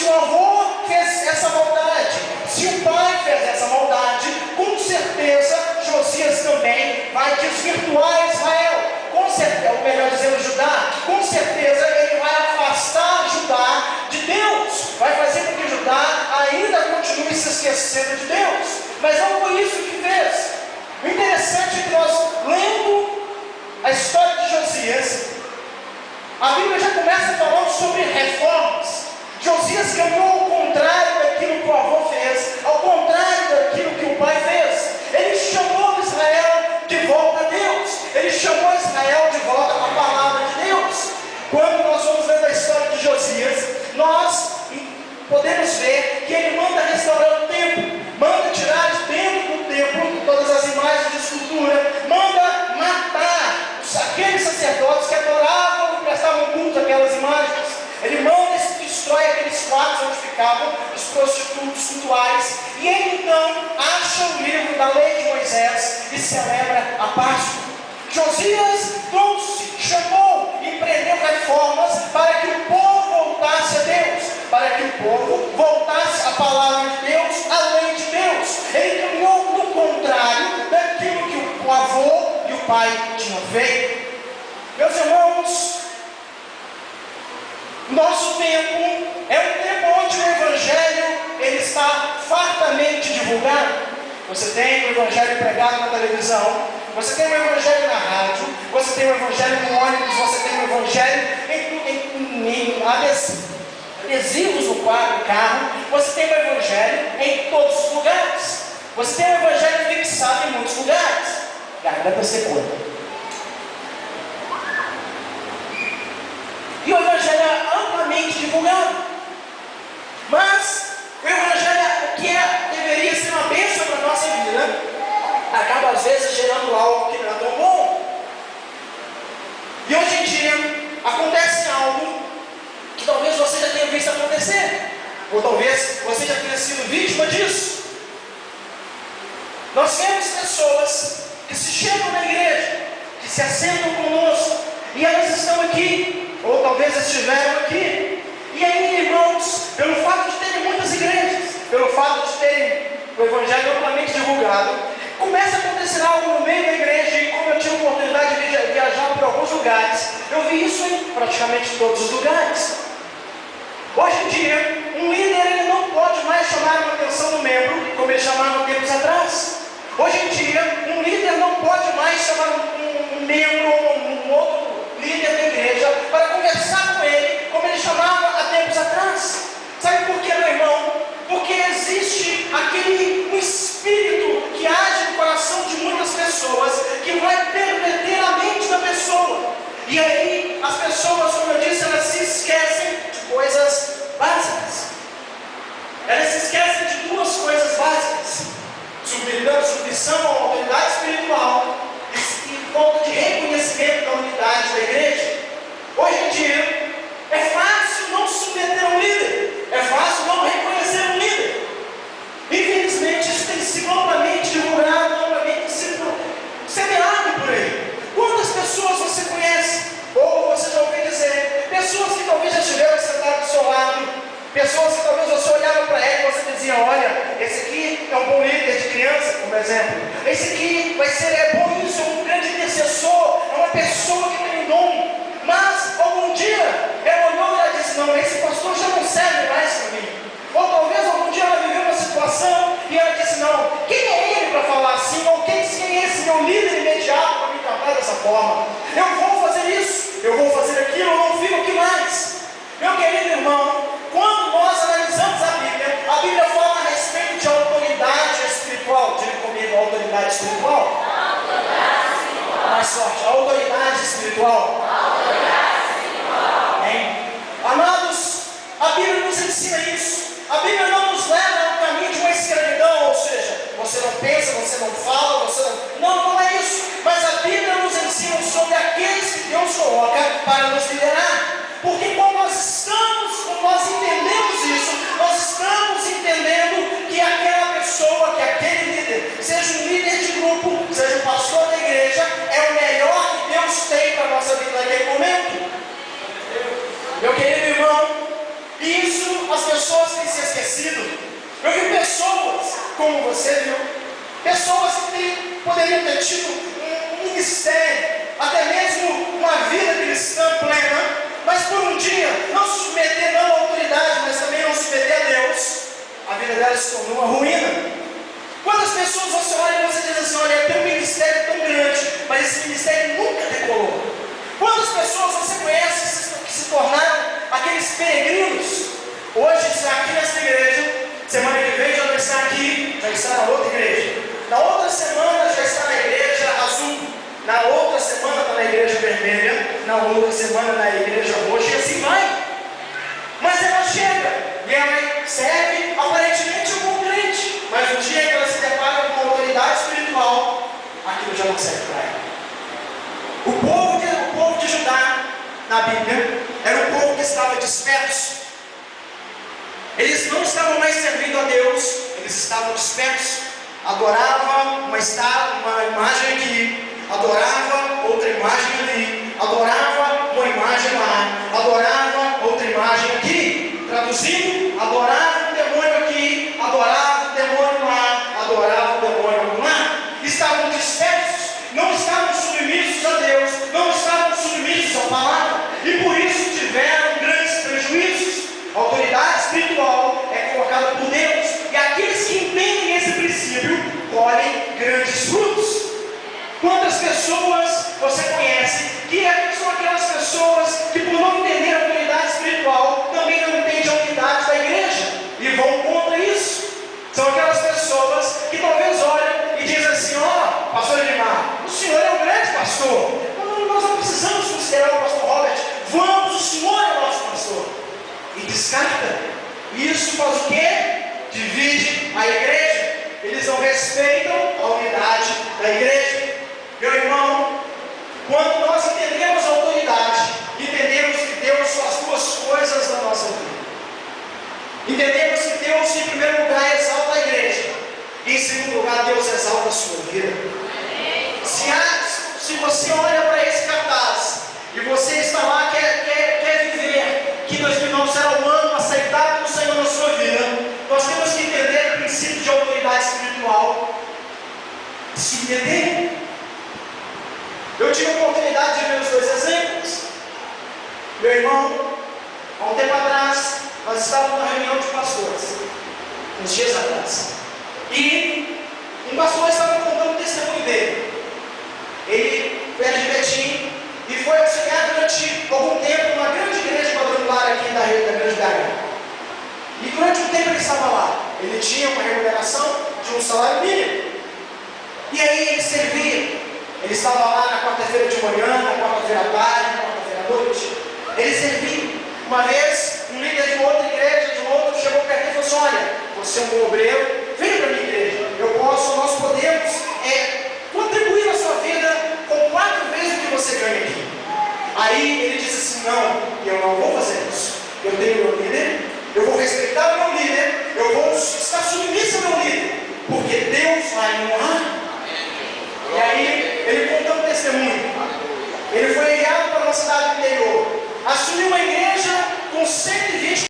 Se o avô fez essa maldade, se o pai fez essa maldade, com certeza Josias também vai desvirtuar Israel. Com certeza, ou melhor dizendo, Judá, com certeza ele vai afastar Judá de Deus, vai fazer com que Judá ainda continue se esquecendo de Deus. Mas não foi isso que fez. O interessante é que nós, lendo a história de Josias, a Bíblia já começa falando sobre reformas. Josias caminhou ao contrário daquilo que o avô fez, ao contrário daquilo que o pai fez. Ele chamou Israel de volta a Deus, ele chamou Israel de volta à palavra de Deus. Quando nós vamos lendo a história de Josias, nós podemos ver que ele manda restaurar o templo, manda tirar de dentro do templo todas as imagens de escultura, manda matar aqueles sacerdotes que adoravam e prestavam culto àquelas imagens. Ele manda e destrói aqueles quartos onde ficavam os prostitutos cultuais. E ele então acha o livro da lei de Moisés e celebra a Páscoa. Josias trouxe, chamou e empreendeu reformas para que o povo voltasse a Deus, para que o povo voltasse à palavra de Deus, à lei de Deus. Ele caminhou no contrário daquilo que o avô e o pai tinham feito. Meus irmãos, nosso tempo é um tempo onde o Evangelho ele está fartamente divulgado. Você tem o Evangelho pregado na televisão, você tem o Evangelho na rádio, você tem o Evangelho no ônibus, você tem o Evangelho em adesivos no carro, você tem o Evangelho em todos os lugares, você tem o Evangelho fixado em muitos lugares. Dá para ser conta. E o Evangelho é amplamente divulgado. Mas o Evangelho, que deveria ser uma bênção para a nossa vida, acaba às vezes gerando algo que não é tão bom. E hoje em dia acontece algo que talvez você já tenha visto acontecer, ou talvez você já tenha sido vítima disso. Nós temos pessoas que se chegam na igreja, que se assentam conosco, e elas estão aqui, ou talvez estiveram aqui. E aí, irmãos, pelo fato de terem muitas igrejas, pelo fato de terem o Evangelho amplamente divulgado, começa a acontecer algo no meio da igreja. E como eu tive a oportunidade de viajar por alguns lugares, eu vi isso em praticamente todos os lugares. Hoje em dia, um líder ele não pode mais chamar a atenção do membro como ele chamava tempos atrás. Hoje em dia, um líder não pode mais chamar um membro ou um outro líder da igreja para conversar com ele como ele chamava há tempos atrás. Sabe por quê, meu irmão? Porque existe um espírito que age no coração de muitas pessoas, que vai perverter a mente da pessoa. E aí, as pessoas, como eu disse, elas se esquecem de coisas básicas. Elas se esquecem de duas coisas básicas: submissão à autoridade espiritual e falta de reconhecimento da unidade da igreja. Hoje em dia, é fácil não submeter um líder, é fácil não reconhecer um líder. Infelizmente, isso tem sido amplamente divulgado, amplamente semeado por aí. Quantas pessoas você conhece, ou você já ouviu dizer, pessoas que talvez já estiveram sentadas do seu lado, pessoas que talvez você olhava para ela e você dizia: olha, esse aqui é um bom líder de criança, como exemplo. Esse aqui é bom nisso, é um grande intercessor, é uma pessoa que tem um dom. Mas algum dia ela olhou e ela disse: não, esse pastor já não serve mais para mim. Ou talvez algum dia ela viveu uma situação e ela disse: não, quem é ele para falar assim? Ou quem é esse meu líder imediato para me tratar dessa forma? Eu vou fazer isso, eu vou fazer aquilo, eu não fico aqui mais. Meu querido irmão, quando nós analisamos a Bíblia fala a respeito de autoridade espiritual. Diga comigo: autoridade espiritual. Mais forte: autoridade espiritual. Amém? Amados, a Bíblia nos ensina isso. A Bíblia não nos leva ao caminho de uma escravidão, ou seja, você não pensa, você não fala, você não é isso. Mas a Bíblia nos ensina sobre aqueles que Deus coloca para nos liderar. Porque quando nós entendemos isso, nós estamos entendendo que aquela pessoa, que aquele líder, seja um líder de grupo, seja um pastor da igreja, é o melhor que Deus tem para a nossa vida naquele momento. Meu querido irmão, isso as pessoas estabelecido. Eu vi pessoas, como você viu, pessoas que poderiam ter tido um ministério, até mesmo uma vida cristã plena, mas por um dia não se submeter não à autoridade, mas também não se submeter a Deus, a vida dela se tornou uma ruína. Quantas pessoas você olha e você diz assim, olha, eu tenho um ministério tão grande, mas esse ministério nunca decolou. Quantas pessoas você conhece que se tornaram aqueles peregrinos? Hoje está aqui nessa igreja, semana que vem já vai estar aqui, já está na outra igreja. Na outra semana já está na igreja azul. Na outra semana está na igreja vermelha. Na outra semana na igreja roxa e assim vai. Mas ela chega e ela serve aparentemente um bom crente. Mas no dia que ela se depara com uma autoridade espiritual, aquilo já não serve para ela. O povo de Judá, na Bíblia, era um povo que estava disperso. Eles não estavam mais servindo a Deus, eles estavam dispersos. Adorava uma imagem aqui, adorava outra imagem ali, adorava uma imagem lá, adorava outra imagem aqui. Traduzindo, adorava um demônio aqui, adorava um demônio lá, adorava um demônio lá. Estavam dispersos, não estavam submissos a Deus, não estavam submissos à palavra, e por isso tiveram grandes prejuízos. A autoridade espiritual é colocada por Deus, e aqueles que entendem esse princípio colhem grandes frutos. Quantas pessoas você conhece que são aquelas pessoas que, por não entender a autoridade espiritual, também não entendem a unidade da igreja e vão contra isso? São aquelas pessoas que talvez olham e dizem assim, ó, pastor Edmar, o senhor é um grande pastor, nós não precisamos considerar o pastor Robert, vamos, o senhor é o nosso pastor. E descarta. Isso faz o quê? Divide a igreja. Eles não respeitam a unidade da igreja. Meu irmão, quando nós entendemos a autoridade, entendemos que Deus faz duas coisas na nossa vida. Entendemos que Deus, em primeiro lugar, exalta a igreja, e em segundo lugar, Deus exalta a sua vida. Se você olha para esse cartaz e você está lá, quer viver que 2009 será um ano aceitável do Senhor na sua vida, nós temos que entender o princípio de autoridade espiritual. Se entender. Eu tive a oportunidade de ver os dois exemplos. Meu irmão, há um tempo atrás, nós estávamos numa reunião de pastores, uns dias atrás, e um pastor estava contando o testemunho dele. Ele foi de Betim e foi auxiliar durante algum tempo numa grande igreja quadrangular aqui da Grande BH. E durante um tempo ele estava lá. Ele tinha uma remuneração de um salário mínimo. E aí ele servia. Ele estava lá na quarta-feira de manhã, na quarta-feira à tarde, na quarta-feira à noite. Ele servia. Uma vez, um líder de uma outra igreja, de um outro, chegou perto e falou assim, olha, você é um bom obreiro,